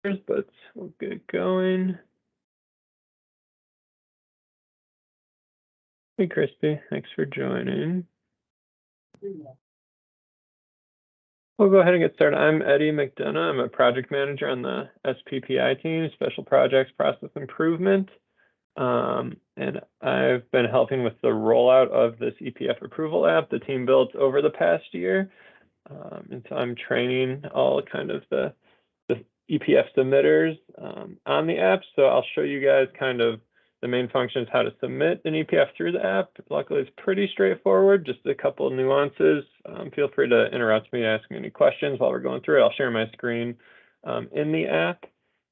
but we'll get going. Hey, Crispy, thanks for joining. We'll go ahead and get started. I'm Eddie McDonough. I'm a project manager on the SPPI team, Special Projects Process Improvement. And I've been helping with the rollout of this EPF approval app the team built over the past year. And so I'm training all kind of the EPF submitters on the app. So I'll show you guys kind of the main functions, how to submit an EPF through the app. Luckily, it's pretty straightforward, just a couple of nuances. Feel free to interrupt me, ask me any questions while we're going through it. I'll share my screen in the app.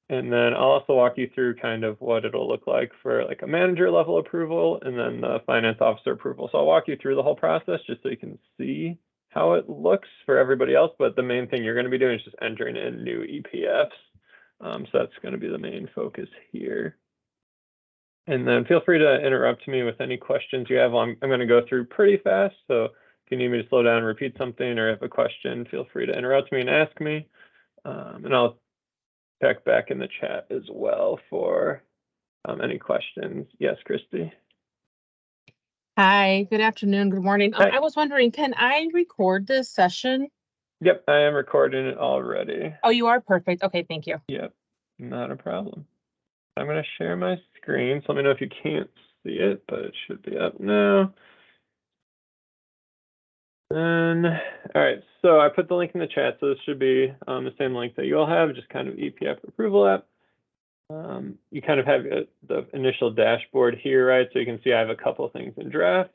And then I'll also walk you through kind of what it'll look like for like a manager level approval and then the finance officer approval. So I'll walk you through the whole process just so you can see how it looks for everybody else. But the main thing you're going to be doing is just entering in new EPFs. So that's going to be the main focus here. And then feel free to interrupt me with any questions you have. I'm going to go through pretty fast. So if you need me to slow down, repeat something, or have a question, feel free to interrupt me and ask me. And I'll check back in the chat as well for any questions. Yes, Christy. Hi, good afternoon, good morning. I was wondering, can I record this session? Yep, I am recording it already. Oh, you are? Perfect. Okay, thank you. Yep, not a problem. I'm going to share my screen, so let me know if you can't see it, but it should be up now. And all right, so I put the link in the chat, so this should be the same link that you all have, just kind of EPF approval app. You kind of have the initial dashboard here, right? So you can see I have a couple of things in draft,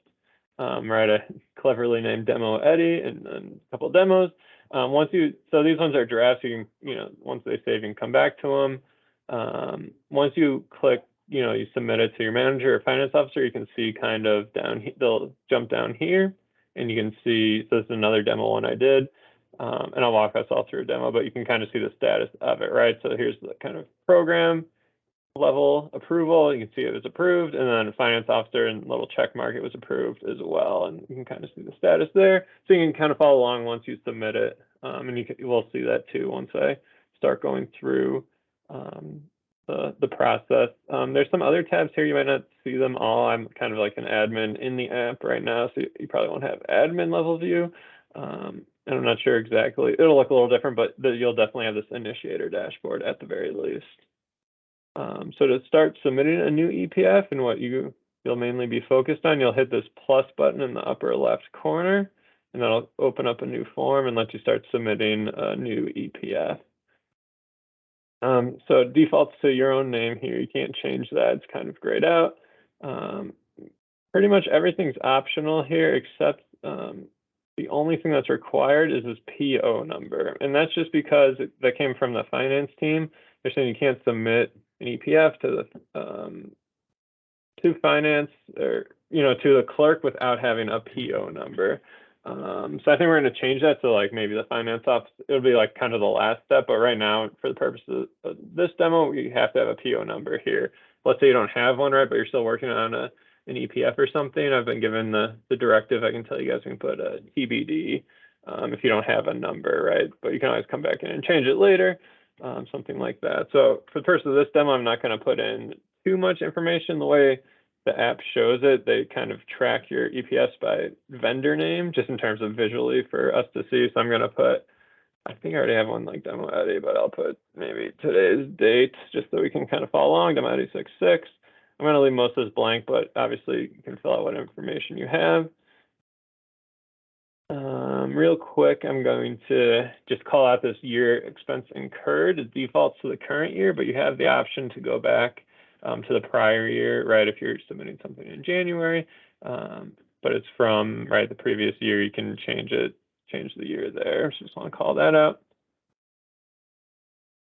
right? A cleverly named demo Eddie and then a couple of demos. So these ones are drafts. You can, once they save, you can come back to them. Once you click, you submit it to your manager or finance officer, you can see kind of they'll jump down here and you can see, so this is another demo one I did. And I'll walk us all through a demo, but you can kind of see the status of it, right? So here's the kind of program level approval. You can see it was approved, and then finance officer and little check mark, it was approved as well. And you can kind of see the status there. So you can kind of follow along once you submit it. And you will see that too once I start going through the process. There's some other tabs here. You might not see them all. I'm kind of like an admin in the app right now, so you probably won't have admin level view. And I'm not sure exactly. It'll look a little different, but you'll definitely have this initiator dashboard at the very least. So to start submitting a new EPF and what you'll mainly be focused on, you'll hit this plus button in the upper left corner, and that'll open up a new form and let you start submitting a new EPF. So it defaults to your own name here. You can't change that. It's kind of grayed out. Pretty much everything's optional here except the only thing that's required is this PO number. And that's just because that came from the finance team. They're saying you can't submit an EPF to finance or, to the clerk without having a PO number. So I think we're going to change that to like maybe the finance office. It'll be like kind of the last step, but right now for the purposes of this demo, you have to have a PO number here. Let's say you don't have one, right, but you're still working on an EPF or something. I've been given the directive. I can tell you guys, we can put a TBD if you don't have a number, right? But you can always come back in and change it later, something like that. So for the purpose of this demo, I'm not going to put in too much information. The way the app shows it, they kind of track your EPS by vendor name, just in terms of visually for us to see. So I'm going to put, I think I already have one like demo Eddie, but I'll put maybe today's date just so we can kind of follow along, demo Eddie 6/6. I'm going to leave most of this blank, but obviously you can fill out what information you have. Real quick, I'm going to just call out this year expense incurred. It defaults to the current year, but you have the option to go back to the prior year, right? If you're submitting something in January, but it's from, right, the previous year, you can change the year there. So just want to call that out.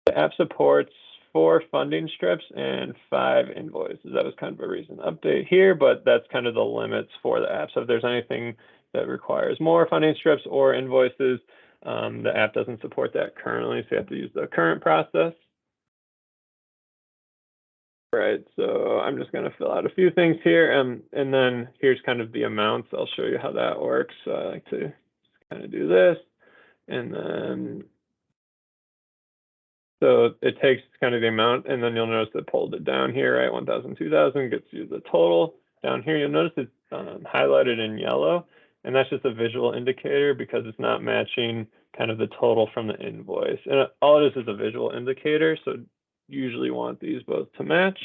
The app supports 4 funding strips and 5 invoices. That was kind of a recent update here, but that's kind of the limits for the app. So if there's anything that requires more funding strips or invoices, the app doesn't support that currently, so you have to use the current process. Right, so I'm just going to fill out a few things here, and then here's kind of the amounts. I'll show you how that works. So I like to kind of do this, and then So it takes kind of the amount, and then you'll notice it pulled it down here, right? 1,000, 2,000 gets you the total. Down here, you'll notice it's highlighted in yellow, and that's just a visual indicator because it's not matching kind of the total from the invoice. And all it is a visual indicator, so usually want these both to match.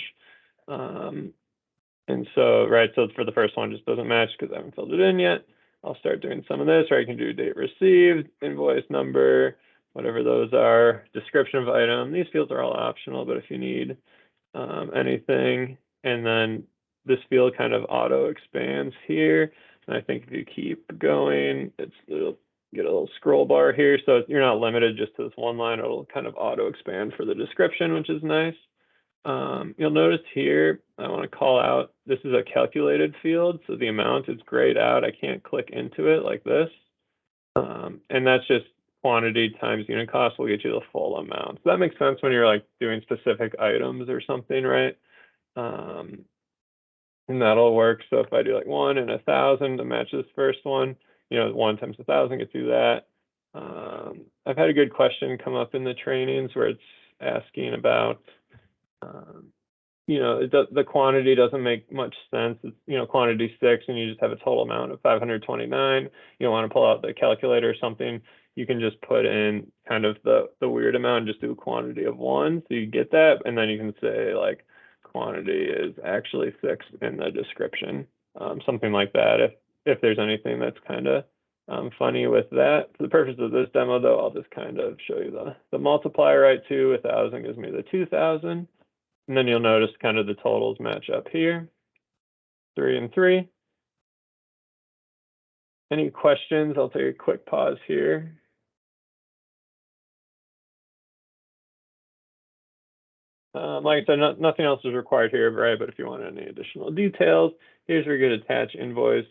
And so, right, so for the first one, just doesn't match because I haven't filled it in yet. I'll start doing some of this, or I can do date received, invoice number, whatever those are, description of item. These fields are all optional, but if you need anything, and then this field kind of auto expands here. And I think if you keep going, it'll get a little scroll bar here. So you're not limited just to this one line. It'll kind of auto expand for the description, which is nice. You'll notice here, I want to call out, this is a calculated field, so the amount is grayed out. I can't click into it like this. And that's just quantity times unit cost will get you the full amount. So that makes sense when you're like doing specific items or something, right? And that'll work. So if I do like 1 and 1,000 to match this first one, 1 times 1,000 gets you that. I've had a good question come up in the trainings where it's asking about the quantity doesn't make much sense. It's, quantity 6 and you just have a total amount of 529. You want to pull out the calculator or something, you can just put in kind of the weird amount and just do a quantity of 1. So you get that, and then you can say like quantity is actually 6 in the description, something like that. If there's anything that's kind of funny with that. For the purpose of this demo, though, I'll just kind of show you the multiplier, right? 2, 1,000 gives me the 2,000. And then you'll notice kind of the totals match up here, 3 and 3. Any questions? I'll take a quick pause here. Like I said, nothing else is required here, right? But if you want any additional details, here's where you can attach invoice.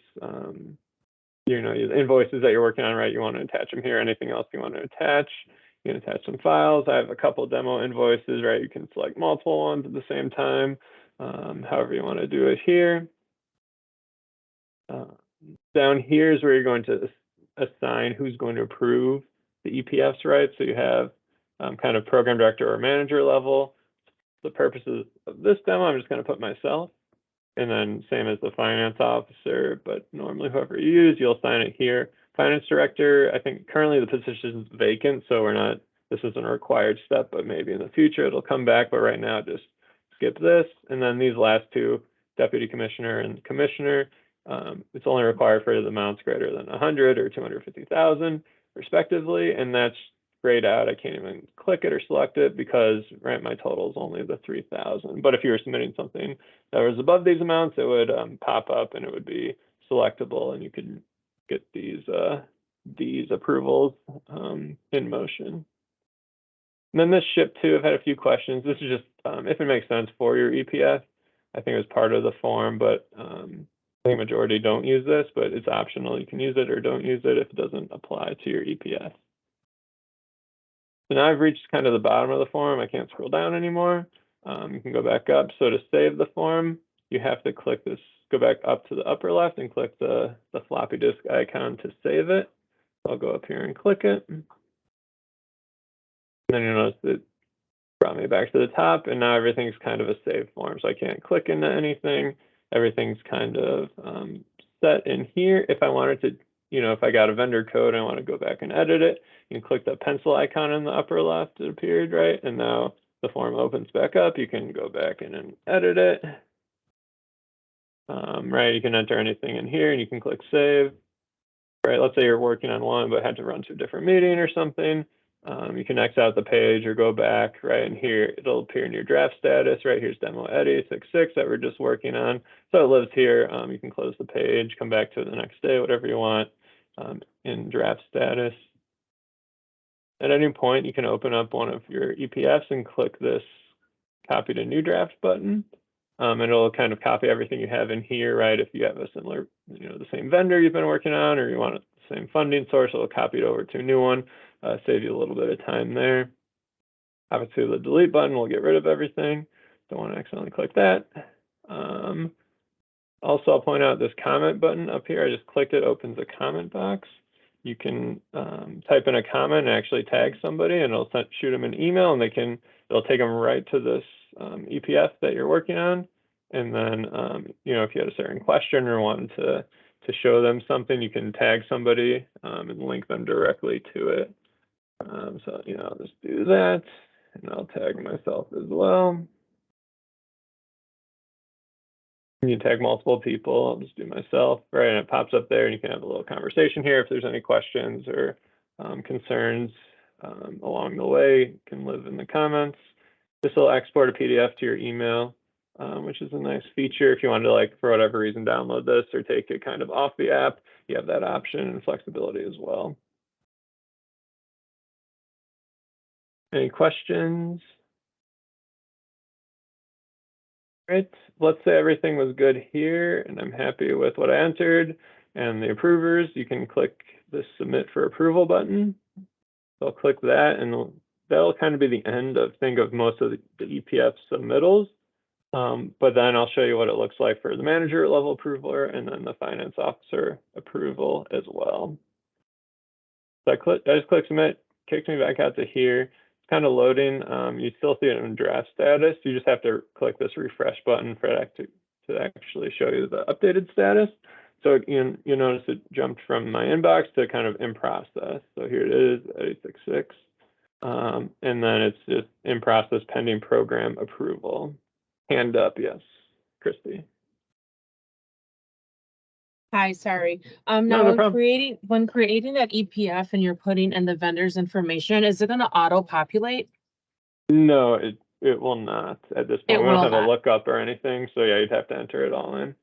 Invoices that you're working on, right? You want to attach them here. Anything else you want to attach? You can attach some files. I have a couple demo invoices, right? You can select multiple ones at the same time, however you want to do it here. Down here is where you're going to assign who's going to approve the EPFs, right? So you have kind of program director or manager level. The purposes of this demo, I'm just going to put myself, and then same as the finance officer, but normally whoever you use, you'll assign it here. Finance director, I think currently the position is vacant, so this isn't a required step, but maybe in the future it'll come back, but right now just skip this. And then these last two, deputy commissioner and commissioner, it's only required for the amounts greater than 100 or 250,000 respectively, and that's grayed out. I can't even click it or select it because my total is only the 3,000. But if you were submitting something that was above these amounts, it would pop up and it would be selectable, and you could get these approvals in motion. And then this ship too, I've had a few questions. This is just if it makes sense for your EPF. I think it was part of the form, but I think majority don't use this, but it's optional. You can use it or don't use it if it doesn't apply to your EPF. So now I've reached kind of the bottom of the form. I can't scroll down anymore. You can go back up. So to save the form, you have to click this, go back up to the upper left and click the floppy disk icon to save it. I'll go up here and click it. And then you'll notice it brought me back to the top, and now everything's kind of a saved form. So I can't click into anything. Everything's kind of set in here. If I wanted to, if I got a vendor code, I want to go back and edit it. You can click the pencil icon in the upper left, it appeared, right? And now the form opens back up. You can go back in and edit it. Right, you can enter anything in here and you can click save. Right, let's say you're working on one but had to run to a different meeting or something. You can X out the page or go back, right? And here it'll appear in your draft status, right? Here's demo Eddie 66 that we're just working on. So it lives here. You can close the page, come back to it the next day, whatever you want in draft status. At any point, you can open up one of your EPFs and click this copy to new draft button. And it'll kind of copy everything you have in here, right? If you have a similar, the same vendor you've been working on, or you want the same funding source, it'll copy it over to a new one, save you a little bit of time there. Obviously, the delete button will get rid of everything. Don't want to accidentally click that. Also, I'll point out this comment button up here. I just clicked it, opens a comment box. you can type in a comment and actually tag somebody, and it'll shoot them an email, and it'll take them right to this EPF that you're working on. And then, you know, if you had a certain question or wanted to show them something, you can tag somebody and link them directly to it. So, you know, I'll just do that, and I'll tag myself as well. You can tag multiple people. I'll just do myself, right? And it pops up there, and you can have a little conversation here if there's any questions or concerns along the way. You can live in the comments. This will export a PDF to your email, which is a nice feature. If you wanted to, like, for whatever reason, download this or take it kind of off the app, you have that option and flexibility as well. Any questions? Right, let's say everything was good here and I'm happy with what I entered and the approvers. You can click the submit for approval button. So I'll click that, and that'll kind of be the end of, think of most of the EPF submittals. But then I'll show you what it looks like for the manager level approval and then the finance officer approval as well. So I just click submit, kicks me back out to here. It's kind of loading. You still see it in draft status. You just have to click this refresh button for it to actually show you the updated status. So you notice it jumped from my inbox to kind of in process. So here it is, 866. And then it's just in process pending program approval. Hand up, yes, Christy. Hi, sorry. No, Now no problem. when creating that EPF and you're putting in the vendor's information, is it going to auto populate? No, it will not at this point. We don't have a lookup or anything, so yeah, you'd have to enter it all in.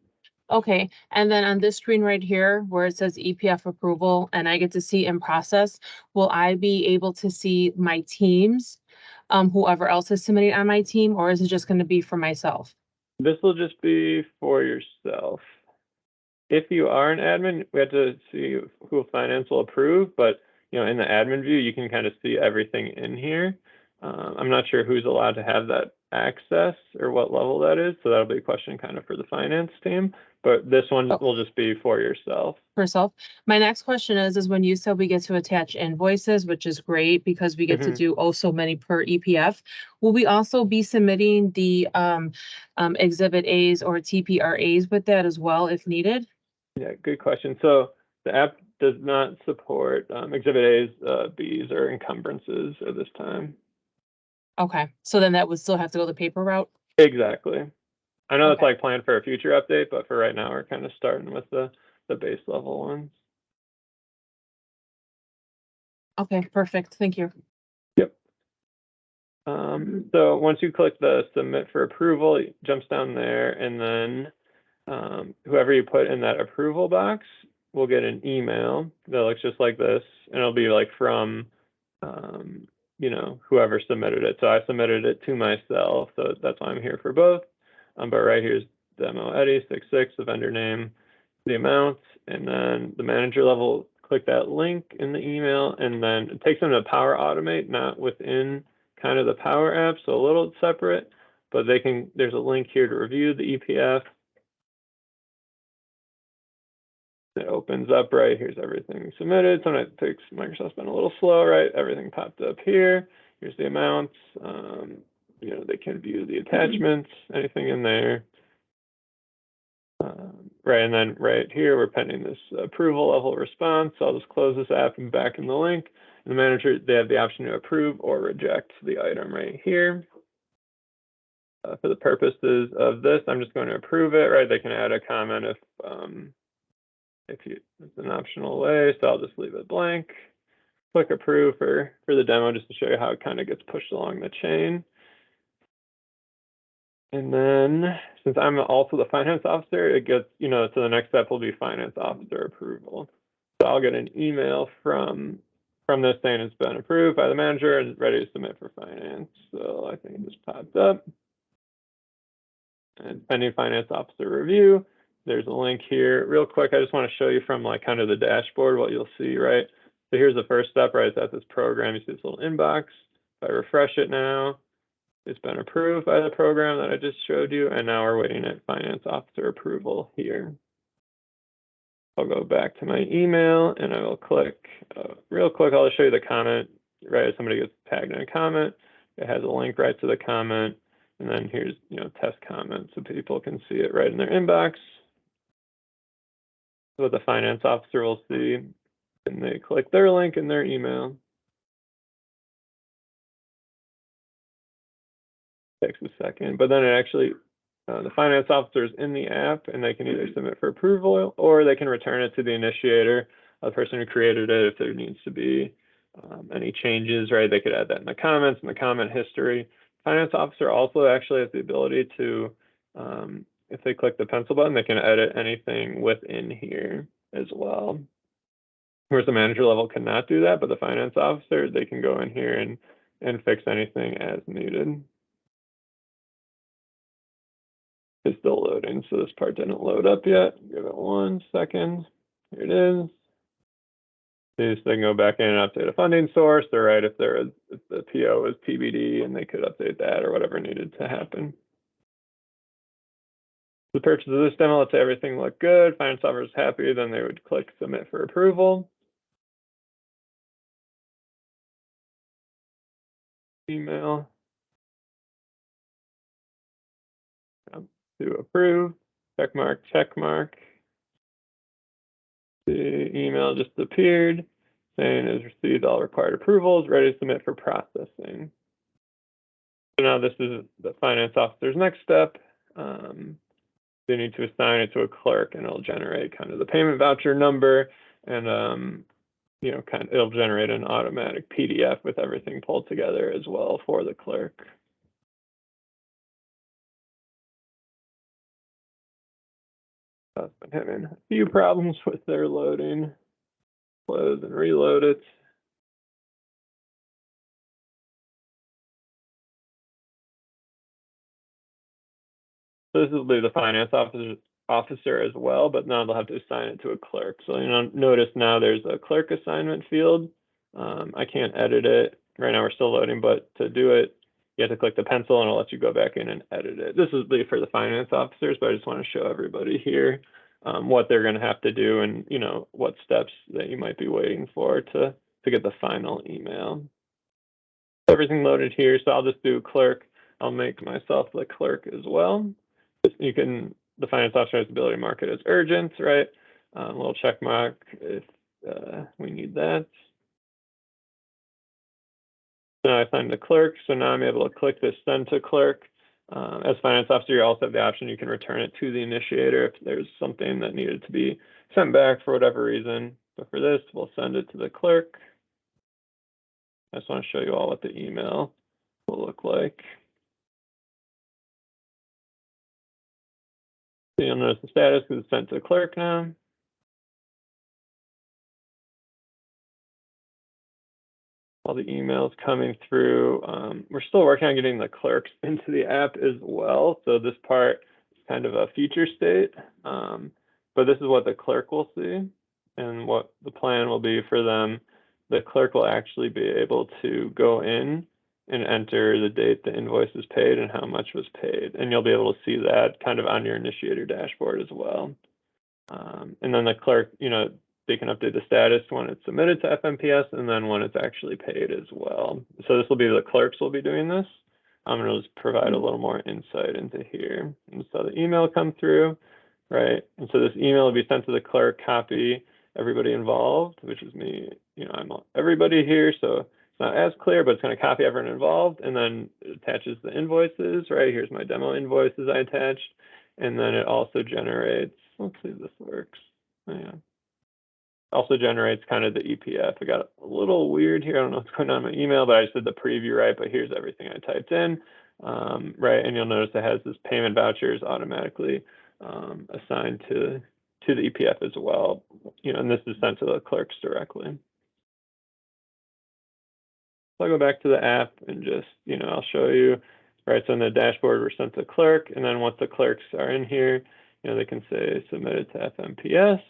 Okay, and then on this screen right here where it says EPF approval and I get to see in process, will I be able to see my teams, whoever else is submitting on my team, or is it just going to be for myself? This will just be for yourself. If you are an admin, we have to see who finance will approve, but you know, in the admin view, you can kind of see everything in here. I'm not sure who's allowed to have that access or what level that is, so that'll be a question kind of for the finance team. But this one will just be for yourself. For self. My next question is when you said we get to attach invoices, which is great because we get to do so many per EPF. Will we also be submitting the exhibit A's or TPRAs with that as well if needed? Yeah, good question. So the app does not support exhibit A's, B's, or encumbrances at this time. Okay, so then that would still have to go the paper route? Exactly. I know it's like planned for a future update, but for right now, we're kind of starting with the base level ones. Okay, perfect. Thank you. Yep. So once you click the submit for approval, it jumps down there, and then whoever you put in that approval box will get an email that looks just like this, and it'll be like from you know, whoever submitted it. So I submitted it to myself, so that's why I'm here for both. But right here's demo Eddie 66, the vendor name, the amount, and then the manager level. Click that link in the email, and then it takes them to Power Automate, not within kind of the Power app, so a little separate. But they can. There's a link here to review the EPF. It opens up, right? Here's everything submitted. Sometimes it takes Microsoft's been a little slow, right? Everything popped up here. Here's the amounts. You know, they can view the attachments, anything in there. Right, and then right here, we're pending this approval level response. So I'll just close this app and back in the link. And the manager, they have the option to approve or reject the item right here. For the purposes of this, I'm just going to approve it, right? They can add a comment if it's an optional way, so I'll just leave it blank. Click approve for the demo just to show you how it kind of gets pushed along the chain. And then since I'm also the finance officer, it gets, you know, so the next step will be finance officer approval. So I'll get an email from this saying it's been approved by the manager and ready to submit for finance. So I think it just popped up. And pending finance officer review. There's a link here. Real quick, I just want to show you from like kind of the dashboard what you'll see, right? So here's the first step, right? It's at this program. You see this little inbox. If I refresh it now, it's been approved by the program that I just showed you, and now we're waiting at finance officer approval here. I'll go back to my email and I will click real quick. I'll show you the comment, right? If somebody gets tagged in a comment, it has a link right to the comment. And then here's, test comment so people can see it right in their inbox. So what the finance officer will see, and they click their link in their email. Takes a second, but then it actually, the finance officer is in the app and they can either submit for approval or they can return it to the initiator, the person who created it, if there needs to be any changes, right? They could add that in the comments, in the comment history. Finance officer also actually has the ability to, if they click the pencil button, they can edit anything within here as well. Whereas the manager level cannot do that, but the finance officer, they can go in here and fix anything as needed. It's still loading, so this part didn't load up yet. Give it 1 second. Here it is. So they can go back in and update a funding source, or right, if the PO is TBD, and they could update that or whatever needed to happen. The purchase of this demo, let's say everything looked good, finance officer is happy, then they would click submit for approval. Email. To approve, check mark, check mark. The email just appeared saying has received all required approvals, ready to submit for processing. So now this is the finance officer's next step. They need to assign it to a clerk and it'll generate kind of the payment voucher number and it'll generate an automatic PDF with everything pulled together as well for the clerk. I've been having a few problems with their loading. Close and reload it. So this will be the finance officer as well, but now they'll have to assign it to a clerk. So notice now there's a clerk assignment field. I can't edit it. Right now we're still loading, but to do it, you have to click the pencil and it'll let you go back in and edit it. This is for the finance officers, but I just want to show everybody here what they're going to have to do and what steps that you might be waiting for to get the final email. Everything loaded here, so I'll just do clerk. I'll make myself the clerk as well. The finance officer has the ability to mark it as urgent, right? A little check mark if we need that. Now I assigned the clerk, so now I'm able to click this send to clerk. As finance officer, you also have the option you can return it to the initiator if there's something that needed to be sent back for whatever reason. But for this, we'll send it to the clerk. I just want to show you all what the email will look like. So you'll notice the status because it's sent to the clerk now. All the emails coming through. We're still working on getting the clerks into the app as well. So this part is kind of a future state, but this is what the clerk will see and what the plan will be for them. The clerk will actually be able to go in and enter the date the invoice is paid and how much was paid. And you'll be able to see that kind of on your initiator dashboard as well. And then the clerk, they can update the status when it's submitted to FMPS and then when it's actually paid as well. So this will be the clerks will be doing this. I'm going to just provide a little more insight into here. And so the email come through, right? And so this email will be sent to the clerk, copy everybody involved, which is me. I'm everybody here, so it's not as clear, but it's going to copy everyone involved, and then it attaches the invoices, right? Here's my demo invoices I attached, and then it also generates, let's see if this works. Oh, yeah. Also generates kind of the EPF. I got a little weird here. I don't know what's going on in my email, but I just did the preview right, but here's everything I typed in, right? And you'll notice it has this payment vouchers automatically assigned to the EPF as well, and this is sent to the clerks directly. So I'll go back to the app and just, I'll show you, right? So in the dashboard, we're sent to clerk, and then once the clerks are in here, they can say submitted to FMPS.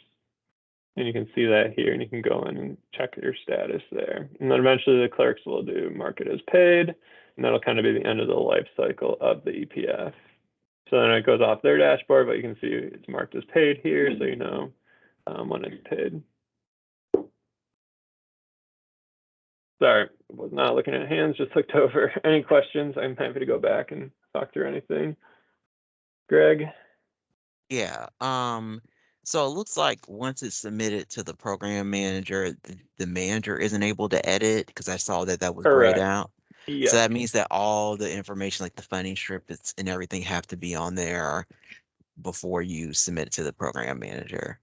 And you can see that here, and you can go in and check your status there. And then eventually the clerks will do mark it as paid, and that'll kind of be the end of the life cycle of the EPF. So then it goes off their dashboard, but you can see it's marked as paid here, so when it's paid. Sorry, was not looking at hands, just looked over. Any questions? I'm happy to go back and talk through anything. Greg? Yeah. So it looks like once it's submitted to the program manager, the manager isn't able to edit because I saw that that was grayed Correct. out. So Yep. that means that all the information, like the funding strips and everything, have to be on there before you submit it to the program manager.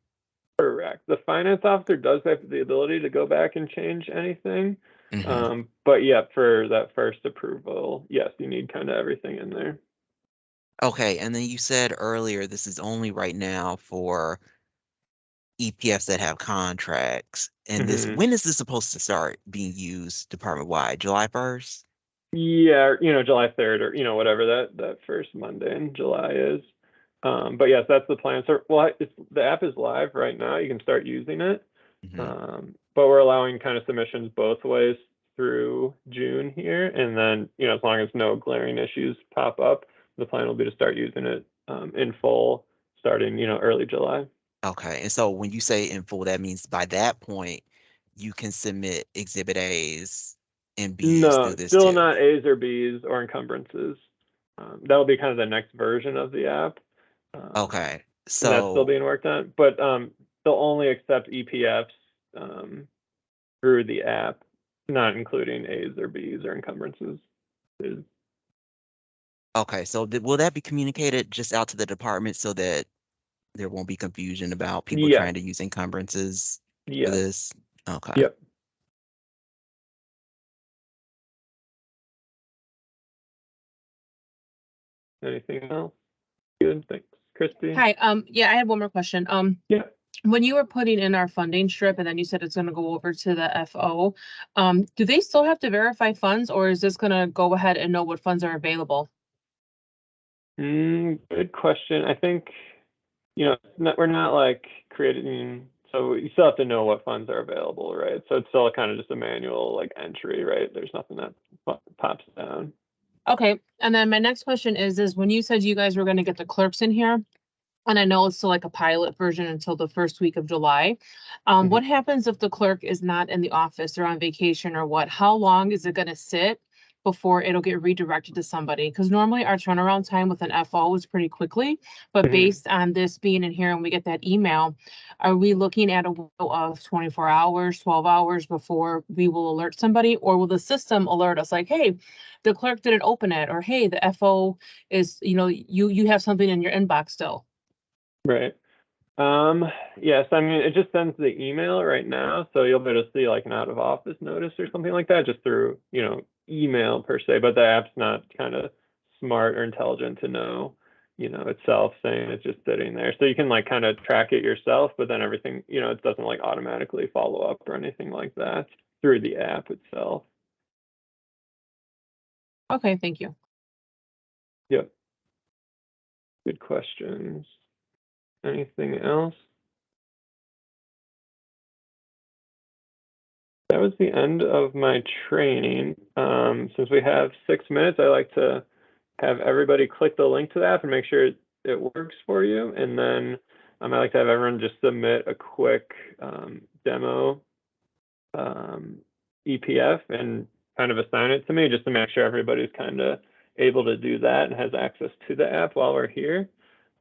Correct. The finance officer does have the ability to go back and change anything. Hmm. But yeah, for that first approval, yes, you need kind of everything in there. Okay, and then you said earlier this is only right now for EPFs that have contracts. And this, Hmm. when is this supposed to start being used department wide? July 1st? Yeah, July 3rd or, whatever that first Monday in July is. But yes, that's the plan. So, well, the app is live right now. You can start using it. Hmm. But we're allowing kind of submissions both ways through June here. And then, as long as no glaring issues pop up, the plan will be to start using it in full starting, early July. Okay, and so when you say in full, that means by that point you can submit exhibit A's and B's through No, this still too. not A's or B's or encumbrances. That'll be kind of the next version of the app. Okay, And that's still so being worked on. But they'll only accept EPFs through the app, not including A's or B's or encumbrances. okay, so will that be communicated just out to the department so that there won't be confusion about people Yes, trying to use encumbrances for yes, this? Okay. yep. Anything else? Good, thanks. Christy? Hi, yeah, I had one more question. Yeah. When you were putting in our funding strip and then you said it's gonna go over to the FO, do they still have to verify funds or is this gonna go ahead and know what funds are available? Good question. I think, we're not like creating, so you still have to know what funds are available, right? So it's still kind of just a manual like entry, right? There's nothing that pops down. Okay, and then my next question is when you said you guys were gonna get the clerks in here, and I know it's still like a pilot version until the first week of July. Mhm. What happens if the clerk is not in the office, they're on vacation or what? How long is it gonna sit before it'll get redirected to somebody? Because normally our turnaround time with an FO is pretty quickly, but Mhm. based on this being in here and we get that email, are we looking at a window of 24 hours, 12 hours before we will alert somebody? Or will the system alert us like, hey, the clerk didn't open it, or hey, the FO is, you have something in your inbox still? Right. Yes, I mean, it just sends the email right now, so you'll be able to see like an out of office notice or something like that just through, email per se, but the app's not kind of smart or intelligent to know, itself saying it's just sitting there. So you can like kind of track it yourself, but then everything, it doesn't like automatically follow up or anything like that through the app itself. Okay, thank you. Yep. Good questions. Anything else? That was the end of my training. Since we have 6 minutes, I like to have everybody click the link to the app and make sure it works for you. And then I like to have everyone just submit a quick demo EPF and kind of assign it to me just to make sure everybody's kind of able to do that and has access to the app while we're here.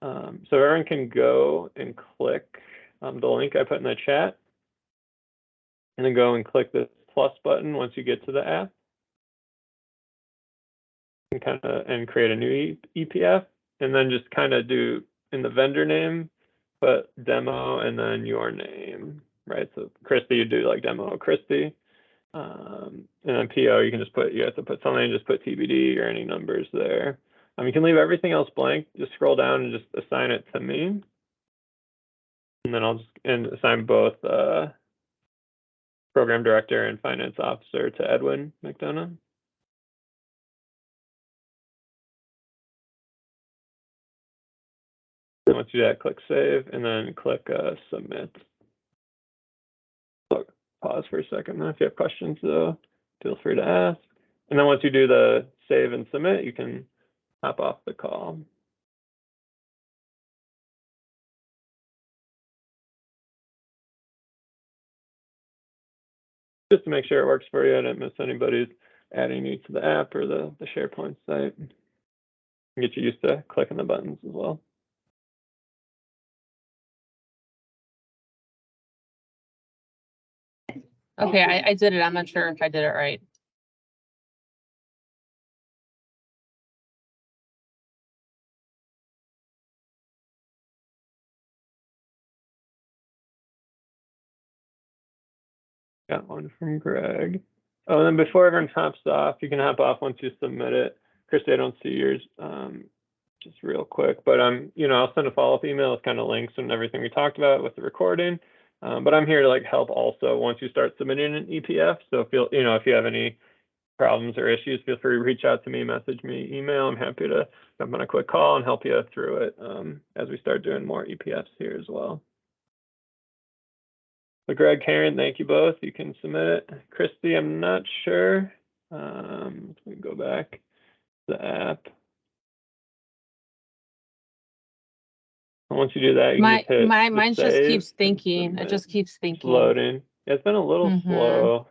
So everyone can go and click the link I put in the chat and then go and click this plus button once you get to the app and create a new EPF, and then just kind of do in the vendor name, put demo and then your name, right? So Christy, you do like demo Christy, and then PO you have to put something, just put TBD or any numbers there. You can leave everything else blank. Just scroll down and just assign it to me, and then I'll just assign both program director and finance officer to Edwin McDonough. And once you do that, click save and then click submit. So pause for a second. If you have questions, though, feel free to ask. And then once you do the save and submit, you can hop off the call. just to make sure it works for you. I didn't miss anybody's adding you to the app or the SharePoint site. Get you used to clicking the buttons as well. Okay, I did it. I'm not sure if I did it right. Got one from Greg. Oh, and then before everyone hops off, you can hop off once you submit it. Christy, I don't see yours. Just real quick, but I'll send a follow-up email with kind of links and everything we talked about with the recording. But I'm here to like help also once you start submitting an EPF. So if you have any problems or issues, feel free to reach out to me, message me, email. I'm happy to jump on a quick call and help you through it as we start doing more EPFs here as well. So Greg, Karen, thank you both. You can submit it. Christy, I'm not sure. Let me go back to the app. Once you do that, you can just hit Mine just save keeps and thinking. It submit. just keeps It's thinking. loading. Yeah, it's been a little Mhm. slow.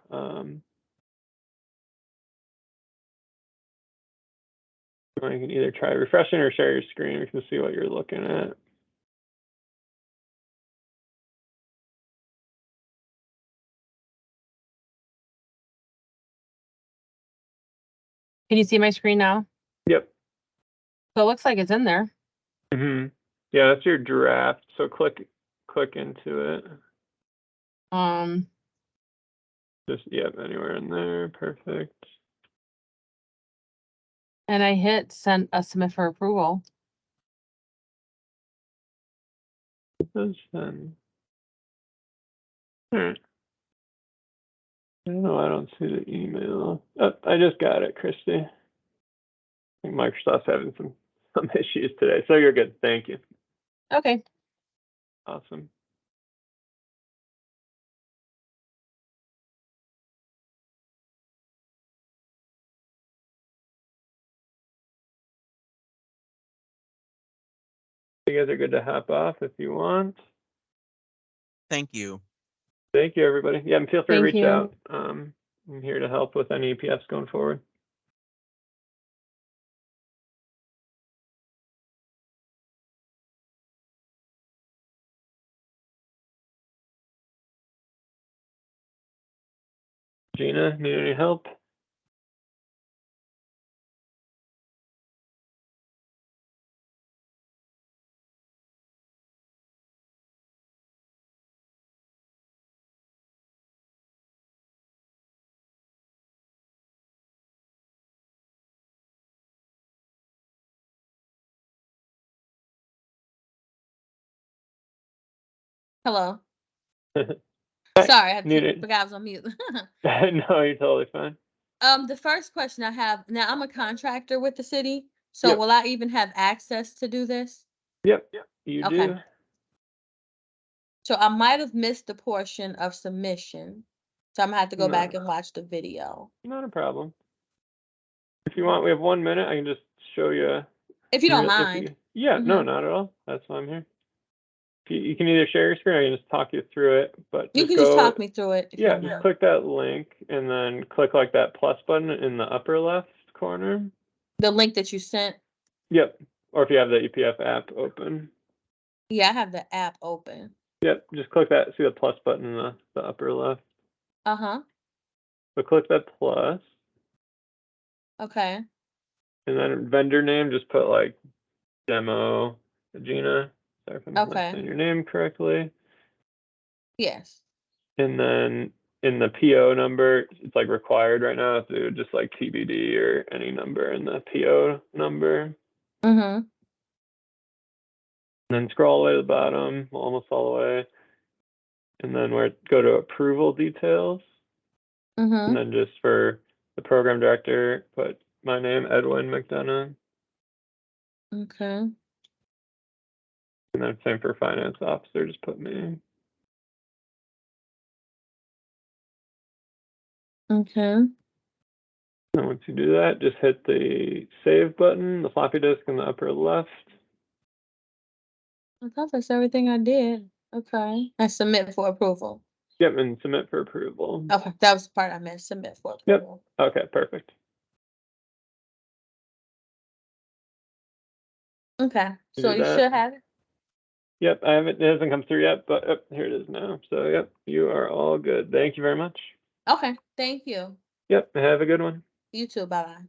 You can either try refreshing or share your screen. We can see what you're looking at. Can you see my screen now? Yep. So it looks like it's in there. Mm-hmm. Yeah, that's your draft. So click into it. Just anywhere in there. Perfect. And I hit send a submit for approval. It does send. All right. No, I don't see the email. Oh, I just got it, Christy. I think Microsoft's having some issues today, so you're good. Thank you. Okay. Awesome. You guys are good to hop off if you want. Thank you. Thank you, everybody. Yeah, and feel free to Thank reach you. out. I'm here to help with any EPFs going forward. Gina, need any help? Hello. Hi. Sorry, I Need it? forgot I was on mute. No, you're totally fine. The first question I have now, I'm a contractor with the city, so Yep. will I even have access to do this? Yep, you Okay. do. So I might have missed the portion of submission, so I'm gonna have to go No. back and watch the video. Not a problem. If you want, we have 1 minute. I can just show you. If you don't mind. Yeah, no, Mhm. not at all. That's why I'm here. You can either share your screen or I can just talk you through it. But You just can go, just talk me through it if you yeah, don't just mind. click that link and then click like that plus button in the upper left corner. The link that you sent. Yep. Or if you have the EPF app open. Yeah, I have the app open. Yep, just click that. See the plus button in the upper left. Uh-huh. So click that plus, Okay. and then vendor name, just put like demo Gina. Sorry if I'm not Okay. saying your name correctly. Yes. And then in the PO number, it's like required right now to just like TBD or any number in the PO number. Mm-hmm. And then scroll all the way to the bottom, almost all the way. And then go to approval details. Mm-hmm. And then just for the program director, put my name, Edwin McDonough. Okay. And then same for finance officer, just put me. Okay. And once you do that, just hit the save button, the floppy disk in the upper left. I thought that's everything I did. Okay. And submit for approval. Yep, and submit for approval. Okay, that was the part I missed, submit for Yep. approval. Okay, perfect. Okay, You so do you that. should have it. Yep, I haven't, it hasn't come through yet, but yep, here it is now. So yep, you are all good. Thank you very much. Okay, thank you. Yep, have a good one. You too, bye-bye.